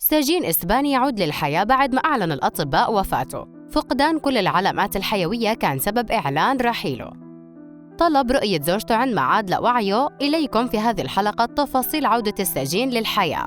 سجين إسباني يعود للحياة بعد ما أعلن الأطباء وفاته. فقدان كل العلامات الحيوية كان سبب إعلان رحيله. طلب رؤية زوجته عند ما عاد لوعيه. إليكم في هذه الحلقة تفاصيل عودة السجين للحياة.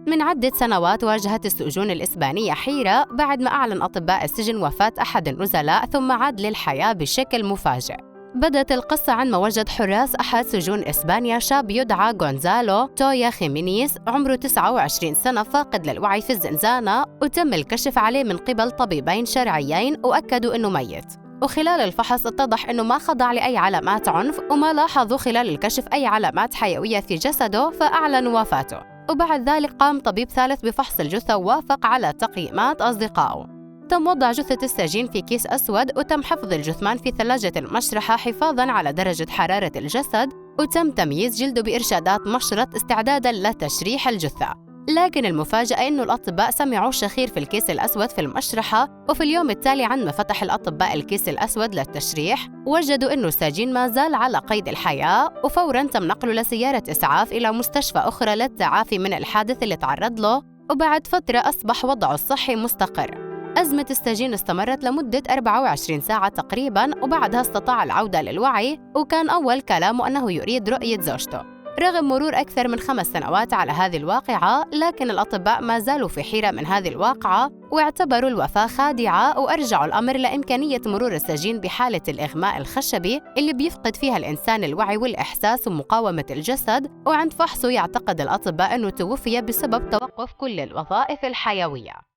من عدة سنوات واجهت السجون الإسبانية حيرة بعد ما أعلن أطباء السجن وفاة أحد النزلاء ثم عاد للحياة بشكل مفاجئ. بدأت القصة عندما وجد حراس أحد سجون إسبانيا شاب يدعى غونزالو تويا خيمينيز عمره 29 سنة فاقد للوعي في الزنزانة، وتم الكشف عليه من قبل طبيبين شرعيين وأكدوا أنه ميت. وخلال الفحص اتضح أنه ما خضع لأي علامات عنف وما لاحظوا خلال الكشف أي علامات حيوية في جسده، فأعلنوا وفاته. وبعد ذلك قام طبيب ثالث بفحص الجثة ووافق على تقييمات أصدقائه. تم وضع جثة السجين في كيس أسود وتم حفظ الجثمان في ثلاجة المشرحة حفاظاً على درجة حرارة الجسد، وتم تمييز جلده بإرشادات مشرط استعداداً لتشريح الجثة. لكن المفاجأة إنه الأطباء سمعوا شخير في الكيس الأسود في المشرحة، وفي اليوم التالي عندما فتح الأطباء الكيس الأسود للتشريح وجدوا إنه السجين ما زال على قيد الحياة، وفوراً تم نقله لسيارة إسعاف إلى مستشفى أخرى للتعافي من الحادث اللي تعرض له، وبعد فترة أصبح وضعه الصحي مستقر. أزمة السجين استمرت لمدة 24 ساعة تقريباً، وبعدها استطاع العودة للوعي، وكان أول كلامه أنه يريد رؤية زوجته. رغم مرور أكثر من 5 سنوات على هذه الواقعة، لكن الأطباء ما زالوا في حيرة من هذه الواقعة، واعتبروا الوفاة خادعة، وأرجعوا الأمر لإمكانية مرور السجين بحالة الإغماء الخشبي اللي بيفقد فيها الإنسان الوعي والإحساس ومقاومة الجسد، وعند فحصه يعتقد الأطباء أنه توفي بسبب توقف كل الوظائف الحيوية.